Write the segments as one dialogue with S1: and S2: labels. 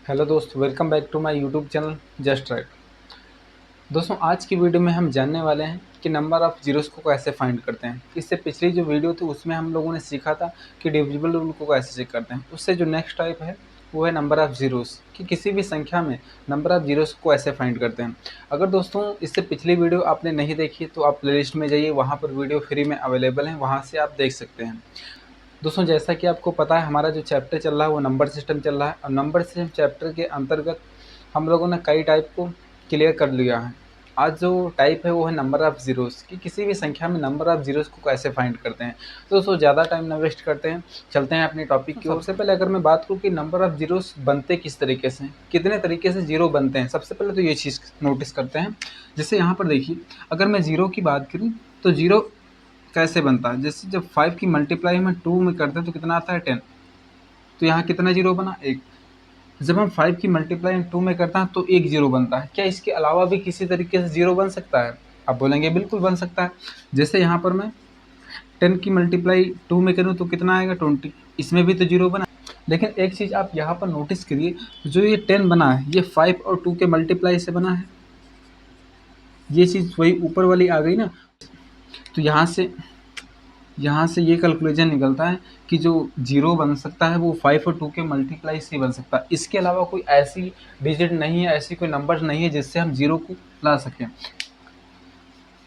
S1: Hello दोस्त, welcome back to my YouTube channel just right. दोस्तों, आज की वीडियो में हम जानने वाले हैं कि नंबर ऑफ़ ज़ीरोज़ को कैसे फाइंड करते हैं। इससे पिछली जो वीडियो थी उसमें हम लोगों ने सीखा था कि डिविजिबल रूल को कैसे चेक करते हैं। उससे जो नेक्स्ट टाइप है वो है नंबर ऑफ़ ज़ीरोज़, कि किसी भी संख्या में नंबर ऑफ़ ज़ीरोज़ को ऐसे फाइंड करते हैं। अगर दोस्तों इससे पिछली वीडियो आपने नहीं देखी तो आप प्लेलिस्ट में जाइए, वहाँ पर वीडियो फ्री में अवेलेबल है, वहाँ से आप देख सकते हैं। दोस्तों, जैसा कि आपको पता है, हमारा जो चैप्टर चल रहा है वो नंबर सिस्टम चल रहा है, और नंबर सिस्टम चैप्टर के अंतर्गत हम लोगों ने कई टाइप को क्लियर कर लिया है। आज जो टाइप है वो है नंबर ऑफ़ ज़ीरोज़, कि किसी भी संख्या में नंबर ऑफ़ ज़ीरोज़ को कैसे फाइंड करते हैं। तो दोस्तों, ज़्यादा टाइम ना वेस्ट करते हैं, चलते हैं अपने टॉपिक की ओर। सबसे पहले अगर मैं बात करूँ कि नंबर ऑफ़ ज़ीरोज़ बनते किस तरीके से हैं, कितने तरीके से ज़ीरो बनते हैं, सबसे पहले तो ये चीज़ नोटिस करते हैं। जैसे यहाँ पर देखिए, अगर मैं ज़ीरो की बात करूँ तो ज़ीरो कैसे बनता है। जैसे जब 5 की मल्टीप्लाई हम 2 में करते हैं तो कितना आता है 10। तो यहाँ कितना जीरो बना, 1। जब हम 5 की मल्टीप्लाई 2 में करते हैं तो 1 जीरो बनता है। क्या इसके अलावा भी किसी तरीके से जीरो बन सकता है? आप बोलेंगे बिल्कुल बन सकता है। जैसे यहाँ पर मैं 10 की मल्टीप्लाई 2 में करूँ तो कितना आएगा, 20। इसमें भी तो जीरो बना। लेकिन एक चीज़ आप यहाँ पर नोटिस करिए, जो ये 10 बना है ये 5 और 2 के मल्टीप्लाई से बना है। ये चीज़ वही ऊपर वाली आ गई ना। तो यहाँ से ये कैलकुलेशन निकलता है कि जो जीरो बन सकता है वो 5 और 2 के मल्टीप्लाई से बन सकता है। इसके अलावा कोई ऐसी डिजिट नहीं है, ऐसी कोई नंबर नहीं है जिससे हम जीरो को ला सकें।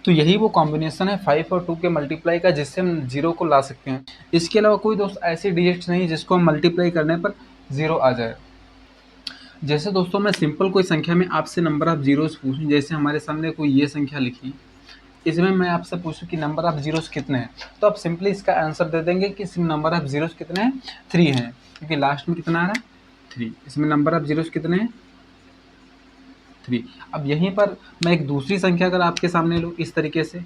S1: तो यही वो कॉम्बिनेशन है 5 और 2 के मल्टीप्लाई का, जिससे हम जीरो को ला सकते हैं। इसके अलावा कोई दोस्त ऐसी डिजिट नहीं है जिसको हम मल्टीप्लाई करने पर जीरो आ जाए। जैसे दोस्तों, मैं सिंपल कोई संख्या में आपसे नंबर ऑफ जीरोस पूछूं, जैसे हमारे सामने कोई ये संख्या लिखी, इसमें मैं आपसे पूछूं कि नंबर ऑफ जीरोस कितने हैं, तो आप सिंपली इसका आंसर दे देंगे कि इसमें नंबर ऑफ जीरोस कितने हैं, 3 हैं, क्योंकि लास्ट में कितना आ रहा है, 3। इसमें नंबर ऑफ जीरोस कितने हैं, 3। अब यहीं पर मैं एक दूसरी संख्या अगर आपके सामने लूँ इस तरीके से,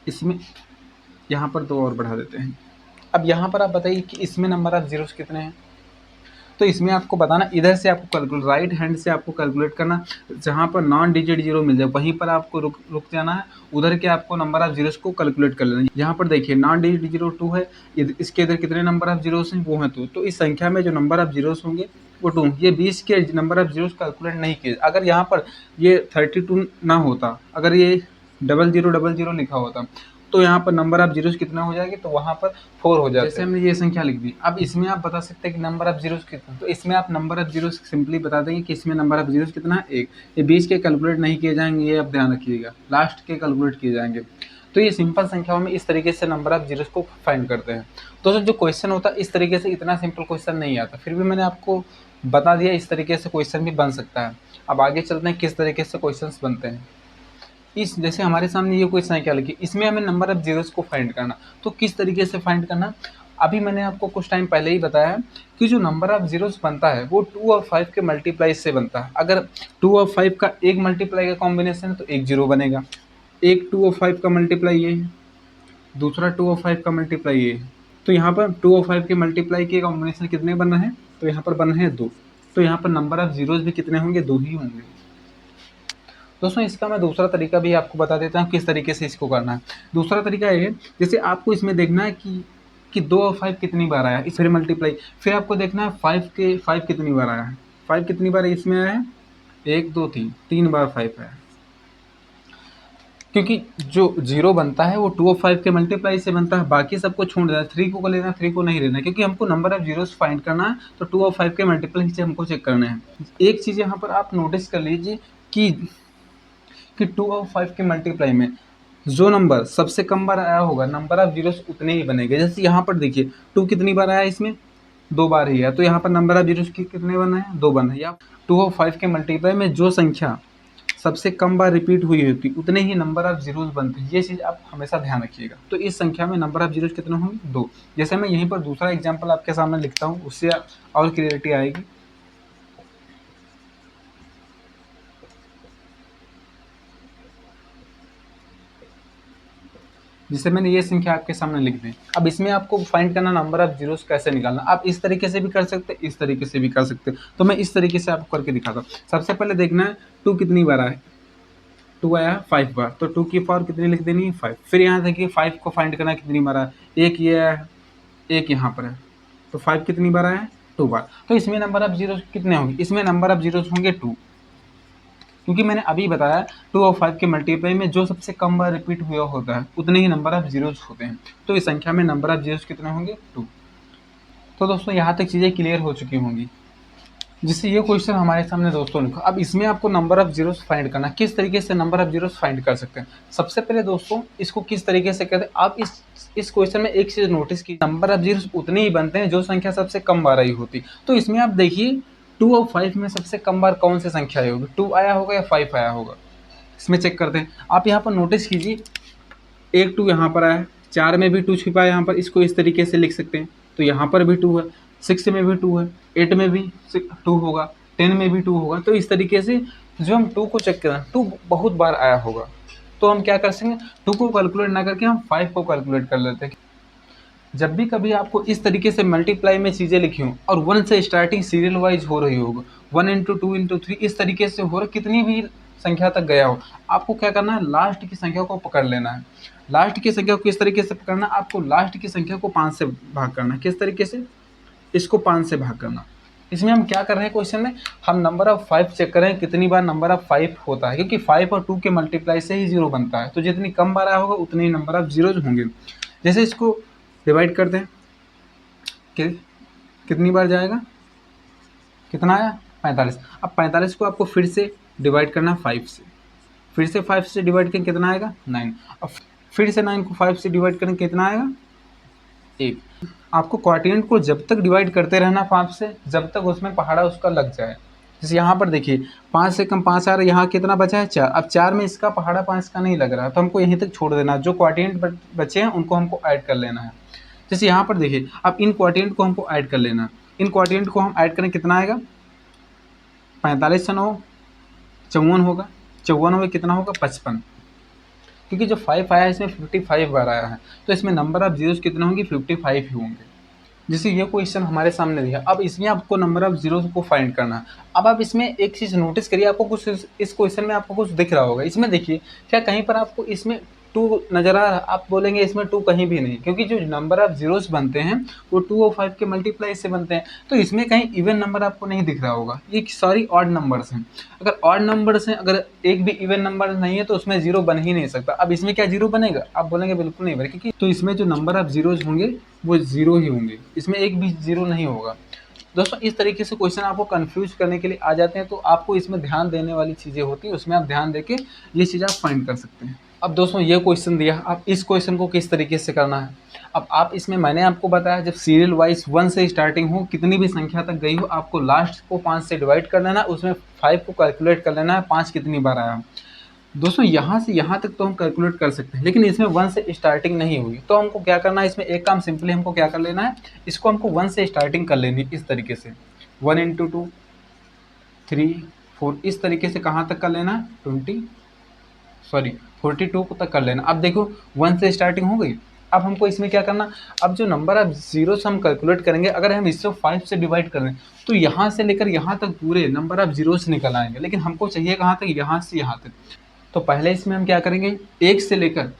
S1: इसमें यहाँ पर 2 और बढ़ा देते हैं। अब यहाँ पर आप बताइए कि इसमें नंबर ऑफ जीरोस कितने हैं। तो इसमें आपको बताना, इधर से आपको कैलकुलेट, राइट हैंड से आपको कैलकुलेट करना, जहाँ पर नॉन डिजिट जीरो मिल जाए वहीं पर आपको रुक जाना है। उधर के आपको नंबर ऑफ जीरोस को कैलकुलेट कर लेना है। यहाँ पर देखिए नॉन डिजिट जीरो 2 है, इसके इधर कितने नंबर ऑफ जीरोस हैं, वो हैं 2। तो इस संख्या में जो नंबर ऑफ जीरोस होंगे वो 2। ये 20 के नंबर ऑफ जीरोस कैलकुलेट नहीं किए। अगर यहाँ पर ये 32 ना होता, अगर ये 0000 लिखा होता, तो यहाँ पर नंबर ऑफ जीरोस कितना हो जाएगा, तो वहाँ पर 4 हो जाते। जैसे हमने ये संख्या लिख दी। अब इसमें आप बता सकते हैं कि नंबर ऑफ जीरोस कितना, तो इसमें आप नंबर ऑफ जीरोस सिंपली बता देंगे कि इसमें नंबर ऑफ जीरोस कितना है, 1। ये 20 के कैलकुलेट नहीं किए जाएंगे, ये आप ध्यान रखिएगा, लास्ट के कैलकुलेट किए जाएंगे। तो ये सिंपल संख्याओं में इस तरीके से नंबर ऑफ जीरोस को फाइंड करते हैं। दोस्तों, जो क्वेश्चन होता है इस तरीके से इतना सिंपल क्वेश्चन नहीं आता, फिर भी मैंने आपको बता दिया इस तरीके से क्वेश्चन भी बन सकता है। अब आगे चलते हैं किस तरीके से क्वेश्चन बनते हैं। इस जैसे हमारे सामने ये कोई संख्या लिखी, इसमें हमें नंबर ऑफ जीरोस को फाइंड करना, तो किस तरीके से फाइंड करना, अभी मैंने आपको कुछ टाइम पहले ही बताया कि जो नंबर ऑफ जीरोस बनता है वो 2 और 5 के मल्टीप्लाई से बनता है। अगर 2 और 5 का एक मल्टीप्लाई का कॉम्बिनेशन है तो एक जीरो बनेगा। एक 2 और 5 का मल्टीप्लाई ये है, दूसरा 2 और 5 का मल्टीप्लाई ये है। तो यहाँ पर 2 और 5 के मल्टीप्लाई के कॉम्बिनेशन कितने बन रहे हैं, तो यहाँ पर बन रहे हैं 2। तो यहाँ पर नंबर ऑफ जीरोस भी कितने होंगे, 2 ही होंगे। दोस्तों, इसका मैं दूसरा तरीका भी आपको बता देता हूँ किस तरीके से इसको करना है। दूसरा तरीका ये है, जैसे आपको इसमें देखना है कि 2 और 5 कितनी बार आया है, इस फिर मल्टीप्लाई, फिर आपको देखना है 5 कितनी बार आया है, 5 कितनी बार इसमें आया है, 1 2 3, 3 बार 5 आया है। क्योंकि जो जीरो बनता है वो 2 और 5 के मल्टीप्लाई से बनता है, बाकी सबको छोड़ देना, 3 को लेना, 3 को नहीं लेना, क्योंकि हमको नंबर ऑफ जीरोस फाइंड करना है, तो 2 और 5 के मल्टीप्लाई से हमको चेक करना है। एक चीज़ यहाँ पर आप नोटिस कर लीजिए कि 2 और 5 के मल्टीप्लाई में जो नंबर सबसे कम बार आया होगा, नंबर ऑफ जीरोस उतने ही बनेंगे। जैसे यहाँ पर देखिए 2 कितनी बार आया, इसमें 2 बार ही है, तो यहाँ पर नंबर ऑफ जीरोस कितने बने हैं, 2 बने हैं। या 2 और 5 के मल्टीप्लाई में जो संख्या सबसे कम बार रिपीट हुई होती उतने ही नंबर ऑफ जीरोस बनते हैं। ये चीज़ आप हमेशा ध्यान रखिएगा। तो इस संख्या में नंबर ऑफ जीरोस कितने होंगे, 2। जैसे मैं यहीं पर दूसरा एग्जाम्पल आपके सामने लिखता हूँ, उससे और क्लियरिटी आएगी। जिससे मैंने ये संख्या आपके सामने लिख दी। अब इसमें आपको फाइंड करना नंबर ऑफ जीरोस कैसे निकालना। आप इस तरीके से भी कर सकते हैं, इस तरीके से भी कर सकते हैं। तो मैं इस तरीके से आपको करके दिखाता हूँ। सबसे पहले देखना है 2 कितनी बार आया, 2 आया 5 बार, तो 2 की पावर कितनी लिख देनी है, 5। फिर यहाँ देखिए 5 को फाइंड करना कितनी बार आया, एक ये आया, एक यहाँ पर है, तो 5 कितनी बार आया है, 2 बार। तो इसमें नंबर ऑफ जीरोस कितने होंगे, इसमें नंबर ऑफ जीरोस होंगे 2, क्योंकि मैंने अभी बताया 2 और 5 के मल्टीप्लाई में जो सबसे कम बार रिपीट हुआ होता है उतने ही नंबर ऑफ जीरोस होते हैं। तो इस संख्या में नंबर ऑफ जीरोस कितने होंगे, 2। तो दोस्तों यहाँ तक चीज़ें क्लियर हो चुकी होंगी, जिससे ये क्वेश्चन हमारे सामने दोस्तों लिखो। अब इसमें आपको नंबर ऑफ जीरोस फाइंड करना, किस तरीके से नंबर ऑफ जीरोस फाइंड कर सकते हैं। सबसे पहले दोस्तों इसको किस तरीके से करते हैं, आप इस क्वेश्चन में एक चीज नोटिस की, नंबर ऑफ जीरोस उतने ही बनते हैं जो संख्या सबसे कम बार आई होती। तो इसमें आप देखिए 2 और 5 में सबसे कम बार कौन सी संख्या आई होगी, 2 आया होगा या 5 आया होगा। इसमें चेक करते हैं, आप यहाँ पर नोटिस कीजिए, एक 2 यहाँ पर आया है, 4 में भी 2 छिपा है यहाँ पर, इसको इस तरीके से लिख सकते हैं। तो यहाँ पर भी 2 है, 6 में भी 2 है, 8 में भी 2 होगा, 10 में भी 2 होगा। तो इस तरीके से जो हम 2 को चेक करें, 2 बहुत बार आया होगा, तो हम क्या कर सकेंगे, 2 को कैलकुलेट ना करके हम 5 को कैलकुलेट कर लेते हैं। जब भी कभी आपको इस तरीके से मल्टीप्लाई में चीज़ें लिखी हों और 1 से स्टार्टिंग सीरियल वाइज हो रही होगी, 1 इंटू 2 इंटू 3 इस तरीके से हो रहा, कितनी भी संख्या तक गया हो, आपको क्या करना है, लास्ट की संख्या को पकड़ लेना है। लास्ट की संख्या को किस तरीके से पकड़ना, आपको लास्ट की संख्या को 5 से भाग करना है। किस तरीके से, इसको 5 से भाग करना। इसमें हम क्या कर रहे हैं, क्वेश्चन में हम नंबर ऑफ 5 चेक कर रहे हैं कितनी बार नंबर ऑफ 5 होता है, क्योंकि 5 और 2 के मल्टीप्लाई से ही 0 बनता है। तो जितनी कम बार आया होगा उतने ही नंबर ऑफ जीरोज होंगे। जैसे इसको डिवाइड करते हैं, कितनी बार जाएगा, कितना आया, 45। अब 45 को आपको फिर से डिवाइड करना 5 से, फिर से 5 से डिवाइड करें कितना आएगा, 9। अब फिर से 9 को 5 से डिवाइड करें कितना आएगा, 1। आपको क्वाड्रेंट को जब तक डिवाइड करते रहना 5 से, जब तक उसमें पहाड़ा उसका लग जाए। जैसे यहाँ पर देखिए 5 से कम 5 आ रहा है, यहाँ कितना बचा है, 4। अब 4 में इसका पहाड़ा 5 का नहीं लग रहा, तो हमको यहीं तक छोड़ देना, जो क्वाड्रेंट बचे हैं उनको हमको ऐड कर लेना है। जैसे यहाँ पर देखिए, अब इन क्वाड्रेंट को हमको ऐड कर लेना, इन क्वाड्रेंट को हम ऐड करें कितना आएगा, 45 से 9 54 होगा, 54 में कितना होगा, 55। क्योंकि जो 5 आया है इसमें 55 बार आया है, तो इसमें नंबर ऑफ जीरोस कितने होंगे, 55 ही होंगे। जैसे ये क्वेश्चन हमारे सामने दिया, अब इसमें आपको नंबर ऑफ जीरोस को फाइंड करना है। अब आप इसमें एक चीज़ नोटिस करिए, आपको कुछ इस क्वेश्चन में आपको कुछ दिख रहा होगा। इसमें देखिए, क्या कहीं पर आपको इसमें 2 नज़र आ रहा है, आप बोलेंगे इसमें 2 कहीं भी नहीं, क्योंकि जो नंबर ऑफ जीरोस बनते हैं वो 2 और 5 के मल्टीप्लाई से बनते हैं। तो इसमें कहीं इवन नंबर आपको नहीं दिख रहा होगा, ये सारी ऑड नंबर्स हैं। अगर ऑड नंबर्स हैं, अगर एक भी इवन नंबर नहीं है तो उसमें जीरो बन ही नहीं सकता। अब इसमें क्या जीरो बनेगा, आप बोलेंगे बिल्कुल नहीं बनेगा, क्योंकि तो इसमें जो नंबर ऑफ जीरोज होंगे वो जीरो ही होंगे, इसमें एक भी जीरो नहीं होगा। दोस्तों इस तरीके से क्वेश्चन आपको कंफ्यूज करने के लिए आ जाते हैं, तो आपको इसमें ध्यान देने वाली चीज़ें होती हैं, उसमें आप ध्यान देके ये चीज़ आप फाइंड कर सकते हैं। अब दोस्तों ये क्वेश्चन दिया, आप इस क्वेश्चन को किस तरीके से करना है। अब आप इसमें मैंने आपको बताया, जब सीरियल वाइज 1 से स्टार्टिंग हो, कितनी भी संख्या तक गई हो, आपको लास्ट को 5 से डिवाइड कर लेना, उसमें 5 को कैलकुलेट कर लेना है 5 कितनी बार आया। दोस्तों यहाँ से यहाँ तक तो हम कैलकुलेट कर सकते हैं, लेकिन इसमें 1 से स्टार्टिंग नहीं हुई, तो हमको क्या करना है, इसमें एक काम सिंपली हमको क्या कर लेना है, इसको हमको 1 से स्टार्टिंग कर लेनी इस तरीके से, 1 इंटू 2 3 4 इस तरीके से कहाँ तक कर लेना है, 42 तक कर लेना। अब देखो 1 से स्टार्टिंग हो गई। अब हमको इसमें क्या करना, अब जो नंबर ऑफ जीरोस हम कैलकुलेट करेंगे, अगर हम इसको 5 से डिवाइड करें तो यहाँ से लेकर यहाँ तक पूरे नंबर ऑफ जीरोस निकल आएंगे, लेकिन हमको चाहिए कहाँ तक, यहाँ से यहाँ तक। तो पहले इसमें हम क्या करेंगे, 1 से लेकर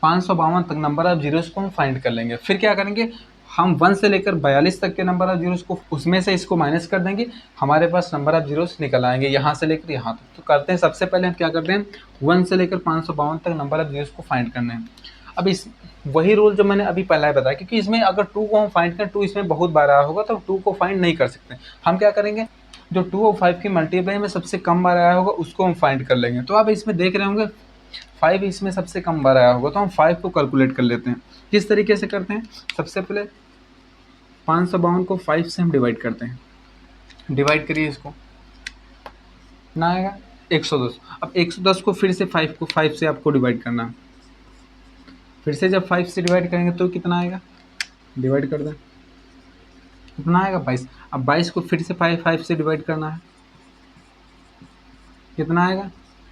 S1: 552 तक नंबर ऑफ जीरोस को हम फाइंड कर लेंगे। फिर क्या करेंगे, हम 1 से लेकर 42 तक के नंबर ऑफ जीरोस को, उसमें से इसको माइनस कर देंगे, हमारे पास नंबर ऑफ जीरोस निकल आएंगे यहाँ से लेकर यहाँ तक। तो करते हैं, सबसे पहले हम क्या करते हैं, 1 से लेकर 552 तक नंबर ऑफ जीरोस को फाइंड करने हैं। अब इस वही रूल जो मैंने अभी पहले बताया, क्योंकि इसमें अगर 2 को हम फाइंड करें, 2 इसमें बहुत बार आया होगा, तो 2 को फाइंड नहीं कर सकते। हम क्या करेंगे, जो 2 और 5 की मल्टीप्लाई में सबसे कम बार आया होगा उसको हम फाइंड कर लेंगे। तो आप इसमें देख रहे होंगे 5 इसमें सबसे कम बार आया होगा, तो हम 5 को कैलकुलेट कर लेते हैं। किस तरीके से करते हैं, सबसे पहले 552 को 5 से हम डिवाइड करते हैं, डिवाइड करिए इसको, कितना आएगा, 110। अब 110 को फिर से 5 से आपको डिवाइड करना है, फिर से जब 5 से डिवाइड करेंगे तो कितना आएगा, डिवाइड कर दें, कितना आएगा, 22। अब 22 को फिर से 5 से डिवाइड करना है, कितना आएगा,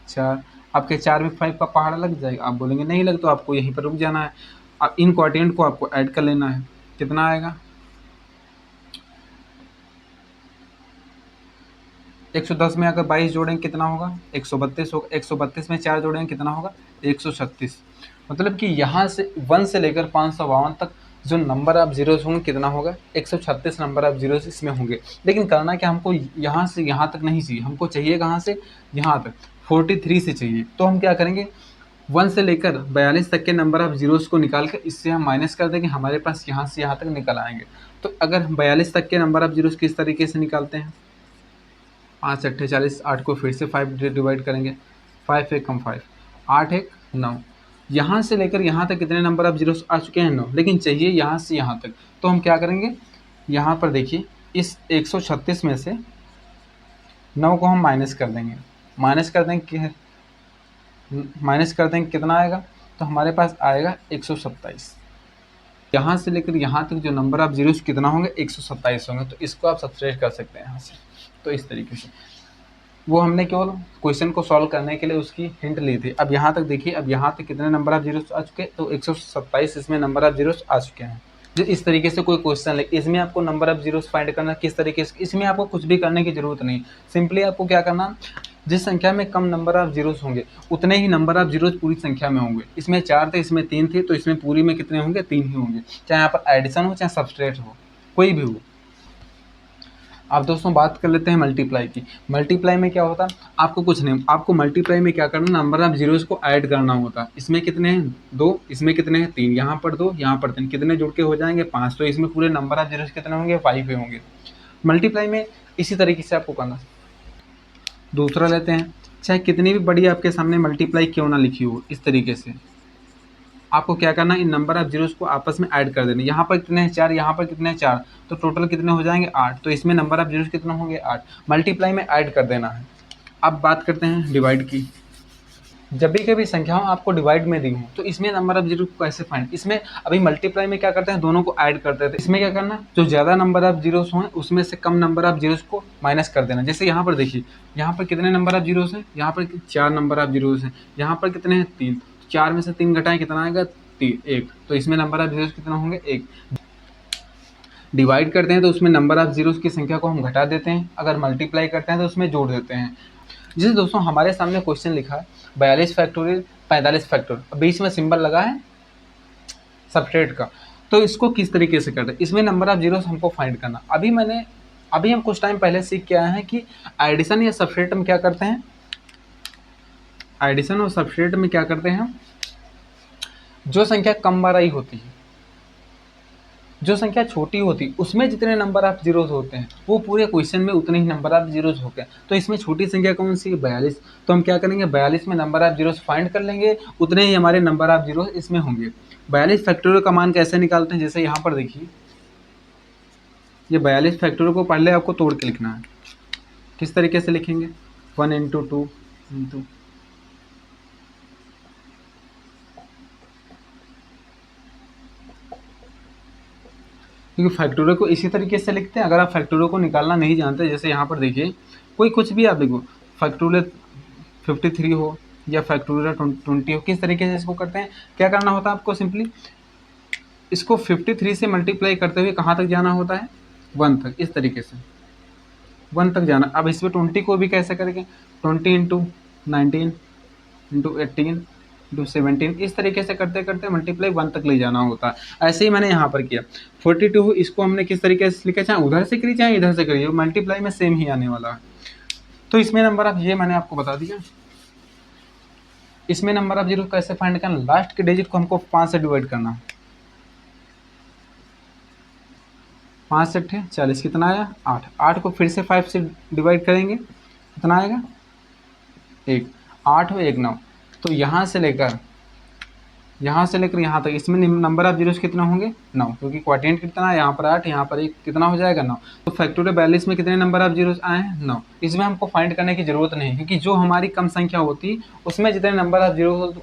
S1: 4। आपके 4 में 5 का पहाड़ा लग जाएगा, आप बोलेंगे नहीं लग, तो आपको यहीं पर रुक जाना है। अब इन क्वाड्रेंट को आपको ऐड कर लेना है, कितना आएगा, 110 में अगर 22 जोड़ेंगे कितना होगा, 132 होगा, 132 में 4 जोड़ेंगे कितना होगा, 136। मतलब कि यहाँ से 1 से लेकर 552 तक जो नंबर ऑफ जीरोस होंगे कितना होगा, 136 नंबर ऑफ जीरोस इसमें होंगे। लेकिन करना क्या, हमको यहाँ से यहाँ तक नहीं चाहिए, हमको चाहिए कहाँ से, यहाँ तक 43 से चाहिए। तो हम क्या करेंगे, 1 से लेकर 42 तक के नंबर ऑफ जीरोस को निकाल कर इससे हम माइनस कर देंगे, हमारे पास यहाँ से यहाँ तक निकल आएंगे। तो अगर 42 तक के नंबर ऑफ जीरोस किस तरीके से निकालते हैं, 5 अट्ठे 40, 8 को फिर से 5 डिवाइड करेंगे, 5 एक कम 5, 8 एक 9। यहाँ से लेकर यहाँ तक कितने नंबर ऑफ जीरोस आ चुके हैं, 9, लेकिन चाहिए यहाँ से यहाँ तक। तो हम क्या करेंगे, यहाँ पर देखिए इस 136 में से 9 को हम माइनस कर देंगे, माइनस कर देंगे कितना आएगा, तो हमारे पास आएगा 127। यहाँ से लेकर यहाँ तक जो नंबर ऑफ जीरोस कितना होंगे, 127 होंगे। तो इसको आप सब्ट्रैक्ट कर सकते हैं यहाँ से। तो इस तरीके से वो हमने केवल क्वेश्चन को सॉल्व करने के लिए उसकी हिंट ली थी। अब यहाँ तक देखिए, अब यहाँ तक कितने नंबर ऑफ जीरोस आ चुके हैं, तो 127 इसमें नंबर ऑफ जीरोस आ चुके हैं। जो इस तरीके से कोई क्वेश्चन ले, इसमें आपको नंबर ऑफ जीरोस फाइंड करना किस तरीके से, इसमें आपको कुछ भी करने की जरूरत नहीं। सिंपली आपको क्या करना, जिस संख्या में कम नंबर ऑफ जीरोस होंगे उतने ही नंबर ऑफ जीरोस पूरी संख्या में होंगे। इसमें 4 थे, इसमें 3 थे, तो इसमें पूरी में कितने होंगे, 3 ही होंगे, चाहे यहाँ पर एडिशन हो चाहे सब्सट्रैक्ट हो, कोई भी हो। अब दोस्तों बात कर लेते हैं मल्टीप्लाई की। मल्टीप्लाई में क्या होता है, आपको कुछ नहीं, आपको मल्टीप्लाई में क्या करना, नंबर ऑफ जीरोस को ऐड करना होता है। इसमें कितने हैं, 2, इसमें कितने हैं, 3, यहाँ पर 2, यहाँ पर 3, कितने जुड़ के हो जाएंगे, 5। तो इसमें पूरे नंबर ऑफ जीरोस कितने होंगे, 5 होंगे। मल्टीप्लाई में इसी तरीके से आपको करना। दूसरा लेते हैं, चाहे कितनी भी बड़ी आपके सामने मल्टीप्लाई क्यों ना लिखी हो, इस तरीके से आपको क्या करना, इन नंबर ऑफ जीरोस को आपस में ऐड कर देना। यहाँ पर कितने हैं, 4, यहाँ पर कितने हैं, 4, तो टोटल कितने हो जाएंगे, 8। तो इसमें नंबर ऑफ जीरोस कितने होंगे, 8। मल्टीप्लाई में ऐड कर देना है। अब बात करते हैं डिवाइड की। जब भी कभी संख्याओं आपको डिवाइड में दी हो तो इसमें नंबर ऑफ जीरो को कैसे फाइंड, इसमें अभी मल्टीप्लाई में क्या करते हैं, दोनों को ऐड करते हैं। इसमें क्या करना, जो ज़्यादा नंबर ऑफ जीरोस हों उसमें से कम नंबर ऑफ जीरोस को माइनस कर देना। जैसे यहाँ पर देखिए, यहाँ पर कितने नंबर ऑफ जीरोस हैं, यहाँ पर 4 नंबर ऑफ जीरोस हैं, यहाँ पर कितने हैं, 3। 4 में से 3 घटाएं, कितना आएगा, 1। तो इसमें नंबर ऑफ जीरोस कितना होंगे, 1। डिवाइड करते हैं तो उसमें नंबर ऑफ जीरोस की संख्या को हम घटा देते हैं, अगर मल्टीप्लाई करते हैं तो उसमें जोड़ देते हैं। जैसे दोस्तों हमारे सामने क्वेश्चन लिखा है 42 फैक्टोरियल 45 फैक्टोरियल, बीच में सिंबल लगा है सब्ट्रैक्ट का, तो इसको किस तरीके से करते हैं, इसमें नंबर ऑफ जीरोस हमको फाइंड करना। अभी हम कुछ टाइम पहले सीख के आए हैं कि एडिशन या सब्ट्रैक्ट में क्या करते हैं, एडिशन और सब्ट्रैक्ट में क्या करते हैं, जो संख्या कम बार आई होती है, जो संख्या छोटी होती उसमें जितने नंबर ऑफ जीरोस होते हैं वो पूरे क्वेश्चन में उतने ही नंबर ऑफ जीरोस होते हैं। तो इसमें छोटी संख्या कौन सी है, 42। तो हम क्या करेंगे, 42 में नंबर ऑफ जीरोस फाइंड कर लेंगे, उतने ही हमारे नंबर ऑफ जीरोस इसमें होंगे। 42 फैक्टोरियल का मान कैसे निकालते हैं, जैसे यहाँ पर देखिए, ये 42 फैक्टोरियल को पहले आपको तोड़ के लिखना है। किस तरीके से लिखेंगे, 1 इंटू 2 इंटू, क्योंकि फैक्टोरियल को इसी तरीके से लिखते हैं। अगर आप फैक्टोरियल को निकालना नहीं जानते, जैसे यहाँ पर देखिए, कोई कुछ भी आप देखो, फैक्टोरियल 53 हो या फैक्टोरियल 20 हो, किस तरीके से इसको करते हैं, क्या करना होता है आपको, सिंपली इसको 53 से मल्टीप्लाई करते हुए कहाँ तक जाना होता है, 1 तक, इस तरीके से 1 तक जाना। अब इसमें 20 को भी कैसे करेंगे, 20 इंटू 19 इंटू 18 इंटू 17, इस तरीके से करते करते मल्टीप्लाई 1 तक ले जाना होता है। ऐसे ही मैंने यहाँ पर किया 42, इसको हमने किस तरीके से लिखा, चाहे उधर से करिए चाहे इधर से करिए, मल्टीप्लाई में सेम ही आने वाला है। तो इसमें नंबर ऑफ, ये मैंने आपको बता दिया, इसमें नंबर ऑफ जीरो कैसे फाइंड करना, लास्ट के डिजिट को हमको 5 से डिवाइड करना है। 5 से 40, कितना आया, 8। 8 को फिर से 5 से डिवाइड करेंगे, कितना आएगा, 1। 8 और 1 9। तो यहाँ से लेकर यहाँ तक इसमें नंबर ऑफ जीरोस कितना होंगे, 9, क्योंकि क्वाड्रेंट कितना है, यहाँ पर 8, यहाँ पर 1, कितना हो जाएगा, 9। तो फैक्टोरियल 42 में कितने नंबर ऑफ जीरोस आए हैं, 9। इसमें हमको फाइंड करने की जरूरत नहीं है, क्योंकि जो हमारी कम संख्या होती उसमें जितने नंबर ऑफ जीरोस,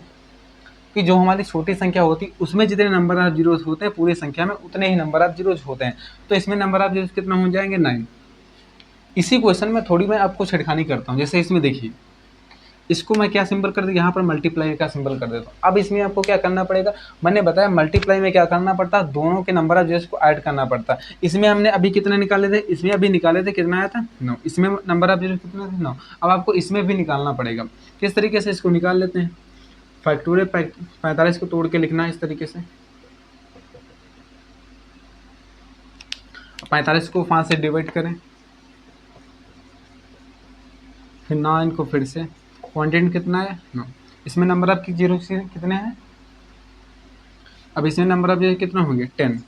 S1: कि जो हमारी छोटी संख्या होती उसमें जितने नंबर ऑफ जीरोस होते हैं पूरी संख्या में उतने ही नंबर ऑफ जीरोस होते हैं। तो इसमें नंबर ऑफ जीरोस कितना हो जाएंगे, 9। इसी क्वेश्चन में थोड़ी मैं आपको छेड़खानी करता हूँ। जैसे इसमें देखिए, इसको मैं क्या सिंबल कर दूँ, यहाँ पर मल्टीप्लाई का सिंबल कर देता हूँ। अब इसमें आपको क्या करना पड़ेगा, मैंने बताया मल्टीप्लाई में क्या करना पड़ता है, दोनों के नंबर ऑफ जीरोस को ऐड करना पड़ता है। इसमें हमने अभी कितने निकाले थे, इसमें अभी निकाले थे, कितना आया था, 9। इसमें नंबर ऑफ जीरोस कितने थे, 9। अब आपको इसमें भी निकालना पड़ेगा। किस तरीके से इसको निकाल लेते हैं, फैक्टोरियल 45 को तोड़ के लिखना है इस तरीके से, 45 को 5 से डिवाइड करें, फिर 9 इनको फिर से, क्वांटिटी कितना है 9। इसमें नंबर ऑफ जीरो कितने हैं, अब इसमें नंबर ऑफ जीरो कितना होंगे 10,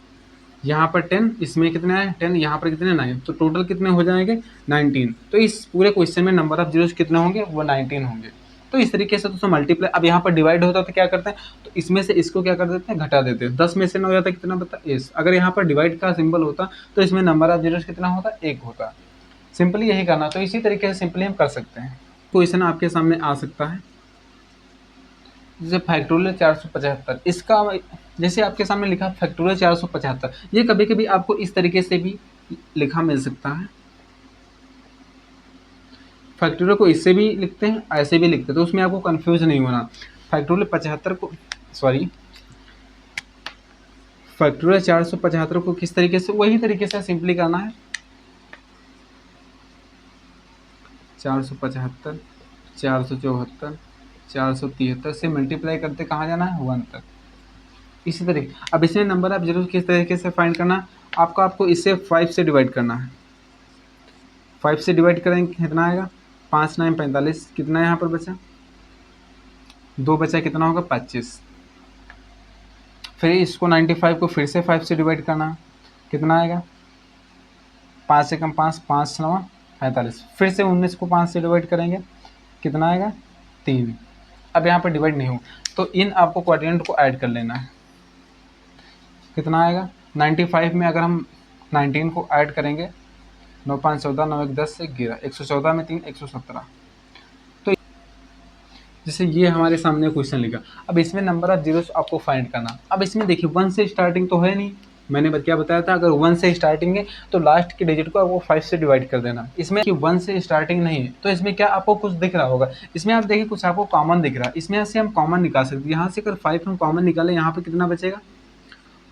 S1: यहाँ पर 10, इसमें कितना है 10, यहाँ पर कितने 9, तो टोटल कितने हो जाएंगे 19। तो इस पूरे क्वेश्चन में नंबर ऑफ जीरोस कितने होंगे, वो 19 होंगे। तो इस तरीके से दोस्तों मल्टीप्लाई, अब यहाँ पर डिवाइड होता है तो क्या करते हैं, तो इसमें से इसको क्या कर देते हैं, घटा देते हैं। 10 में से 9 जाता है कितना बता इस, अगर यहाँ पर डिवाइड का सिंबल होता तो इसमें नंबर ऑफ जीरोस कितना होता, 1 होता। सिंपली यही करना, तो इसी तरीके से सिंपली हम कर सकते हैं। क्वेश्चन आपके सामने आ सकता है जैसे फैक्टोरियल 475, इसका जैसे आपके सामने लिखा फैक्टोरियल 475, ये कभी कभी आपको इस तरीके से भी लिखा मिल सकता है। फैक्टोरियल को इससे भी लिखते हैं, ऐसे भी लिखते हैं, तो उसमें आपको कंफ्यूज नहीं होना। फैक्टोरियल 75 को फैक्टोरियल 475 को किस तरीके से, वही तरीके से सिंपली करना है। 475, 474, 473 से मल्टीप्लाई करते कहाँ जाना है 1 तक, इसी तरीके। अब इसमें नंबर ऑफ जीरो किस तरीके से फाइंड करना, आपको इससे 5 से डिवाइड करना है। 5 से डिवाइड करेंगे कितना आएगा, 5 9 45, कितना यहाँ पर बचा 2 बचा, कितना होगा 25। फिर इसको 95 को फिर से 5 से डिवाइड करना, कितना आएगा 5 से कम 5, 5 9 45, फिर से 19 को 5 से डिवाइड करेंगे, कितना आएगा 3। अब यहाँ पर डिवाइड नहीं हो तो इन आपको क्वाड्रेंट को ऐड कर लेना है, कितना आएगा 95 में अगर हम 19 को ऐड करेंगे, 9 5 14, 9 1 10 से 11, 114 में 3 117। तो जैसे ये हमारे सामने क्वेश्चन लिखा। अब इसमें नंबर ऑफ जीरोस आपको फाइंड करना। अब इसमें देखिए 1 से स्टार्टिंग तो है नहीं, मैंने क्या बताया था, अगर 1 से स्टार्टिंग है तो लास्ट के डिजिट को आपको 5 से डिवाइड कर देना। इसमें कि 1 से स्टार्टिंग नहीं है तो इसमें क्या आपको कुछ दिख रहा होगा, इसमें आप देखिए कुछ आपको कॉमन दिख रहा है, इसमें से हम कॉमन निकाल सकते हैं। यहाँ से अगर 5 हम कॉमन निकालें, यहाँ पर कितना बचेगा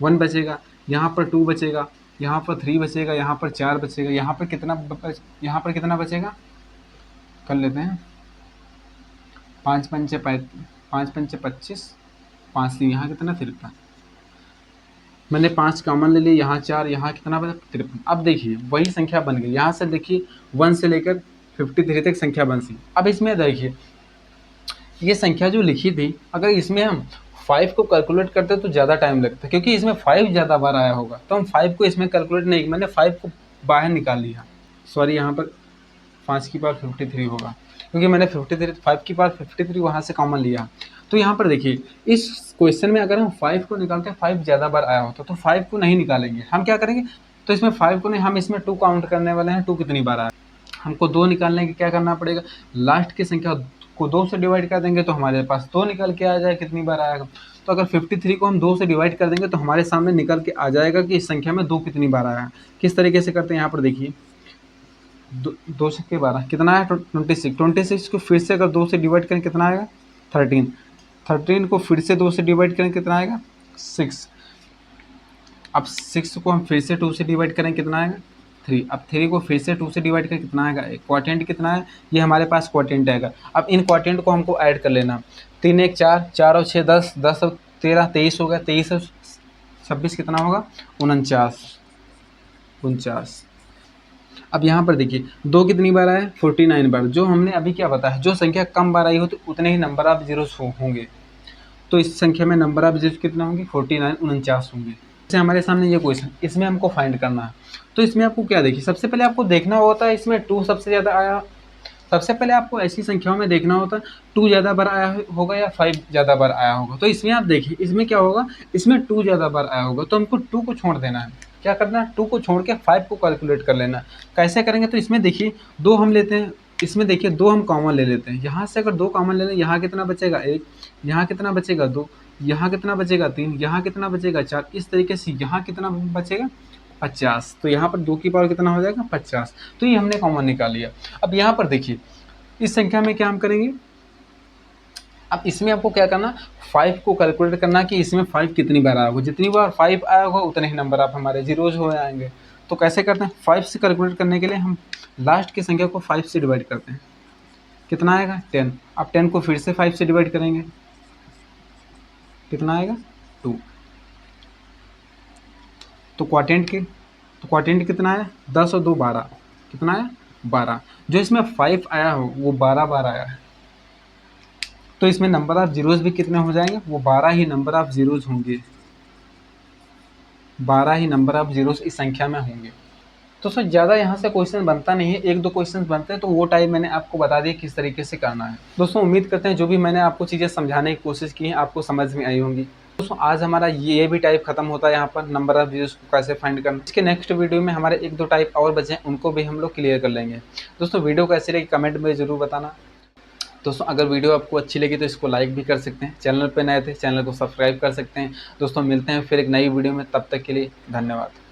S1: 1 बचेगा, यहाँ पर 2 बचेगा, यहाँ पर 3 बचेगा, यहाँ पर 4 बचेगा, यहाँ पर कितना बचेगा, कर लेते हैं 5 पंचे 25, 5 3, यहाँ कितना 53, मैंने 5 कॉमन ले लिया, यहाँ 4, यहाँ कितना बचा 53। अब देखिए वही संख्या बन गई, यहाँ से देखिए 1 से लेकर 53 तक संख्या बन सी। अब इसमें देखिए ये संख्या जो लिखी थी, अगर इसमें हम 5 को कैलकुलेट करते तो ज़्यादा टाइम लगता, क्योंकि इसमें 5 ज़्यादा बार आया होगा, तो हम 5 को इसमें कैलकुलेट नहीं, मैंने 5 को बाहर निकाल लिया। सॉरी, यहाँ पर 5 की पावर 53 होगा, क्योंकि मैंने 5 की पावर 53 वहाँ से कॉमन लिया। तो यहाँ पर देखिए इस क्वेश्चन में अगर हम 5 को निकालते हैं, 5 ज़्यादा बार आया होता तो 5 को नहीं निकालेंगे, हम क्या करेंगे, तो इसमें 5 को नहीं, हम इसमें 2 काउंट करने वाले हैं। 2 कितनी बार आया, हमको 2 निकालने के क्या करना पड़ेगा, लास्ट की संख्या को 2 से डिवाइड कर देंगे तो हमारे पास 2 निकल के आ जाए कितनी बार आएगा। तो अगर 53 को हम 2 से डिवाइड कर देंगे तो हमारे सामने निकल के आ जाएगा कि इस संख्या में 2 कितनी बार आया। किस तरीके से करते हैं, यहाँ पर देखिए 2 से 12 कितना है 26 को फिर से अगर 2 से डिवाइड करें कितना आएगा 13 को फिर से 2 से डिवाइड करें कितना आएगा 6। अब 6 को हम फिर से 2 से डिवाइड करें कितना आएगा 3। अब 3 को फिर से 2 से डिवाइड करें कितना आएगा, क्वाटेंट कितना है, ये हमारे पास क्वाटेंट आएगा। अब इन क्वाटेंट को हमको ऐड कर लेना, 3 1 4, 4 और 6 10, 10 और 13 23 होगा, 23 और 26 कितना होगा 49। अब यहाँ पर देखिए 2 कितनी बार आया 49 बार, जो हमने अभी क्या बताया, जो संख्या कम बार आई हो तो उतने ही नंबर ऑफ जीरोस होंगे। तो इस संख्या में नंबर ऑफ जीरोस कितना होंगे 49 49 होंगे। जैसे हमारे सामने ये क्वेश्चन, इसमें हमको फाइंड करना है। तो इसमें आपको क्या देखिए, सबसे पहले आपको देखना होता है इसमें 2 सबसे ज़्यादा आया, सबसे पहले आपको ऐसी संख्याओं में देखना होता है 2 ज़्यादा बार आया होगा या 5 ज़्यादा बार आया होगा। तो इसमें आप देखिए इसमें क्या होगा, इसमें 2 ज़्यादा बार आया होगा तो हमको 2 को छोड़ देना है। क्या करना है, 2 को छोड़ के 5 को कैलकुलेट कर लेना। कैसे करेंगे, तो इसमें देखिए 2 हम लेते हैं, इसमें देखिए 2 हम कॉमन ले लेते हैं। यहाँ से अगर 2 कॉमन ले लें, यहाँ कितना बचेगा 1, यहाँ कितना बचेगा 2, यहाँ कितना बचेगा 3, यहाँ कितना बचेगा 4, इस तरीके से यहाँ कितना बचेगा 50। तो यहाँ पर 2 की पावर कितना हो जाएगा 50। तो ये हमने कॉमन निकाल लिया। अब यहाँ पर देखिए इस संख्या में क्या हम करेंगे, अब इसमें आपको क्या करना 5 को कैलकुलेट करना कि इसमें 5 कितनी बार आया होगा, जितनी बार 5 आया होगा उतने ही नंबर आप हमारे जीरोज हो जाएंगे। तो कैसे करते हैं, 5 से कैलकुलेट करने के लिए हम लास्ट की संख्या को 5 से डिवाइड करते हैं, कितना आएगा 10। अब 10 को फिर से 5 से डिवाइड करेंगे, कितना आएगा 2। तो तो क्वाड्रेंट कितना है, 10 और 2 12, कितना है 12। जो इसमें 5 आया हो वो 12 बार आया है, तो इसमें नंबर ऑफ जीरोज भी कितने हो जाएंगे, वो 12 ही नंबर ऑफ जीरोज होंगे, 12 ही नंबर ऑफ जीरोज इस संख्या में होंगे। तो सर ज़्यादा यहाँ से क्वेश्चन बनता नहीं है, 1-2 क्वेश्चन बनते हैं, तो वो टाइप मैंने आपको बता दिया किस तरीके से करना है। दोस्तों उम्मीद करते हैं जो भी मैंने आपको चीज़ें समझाने की कोशिश की है आपको समझ में आई होंगी। दोस्तों आज हमारा ये भी टाइप खत्म होता है, यहाँ पर नंबर ऑफ जीरोज को कैसे फाइंड करना। इसके नेक्स्ट वीडियो में हमारे 1-2 टाइप और बचे हैं, उनको भी हम लोग क्लियर कर लेंगे। दोस्तों वीडियो कैसी लगी कमेंट में ज़रूर बताना। दोस्तों अगर वीडियो आपको अच्छी लगी तो इसको लाइक भी कर सकते हैं, चैनल पे नए थे चैनल को सब्सक्राइब कर सकते हैं। दोस्तों मिलते हैं फिर एक नई वीडियो में, तब तक के लिए धन्यवाद।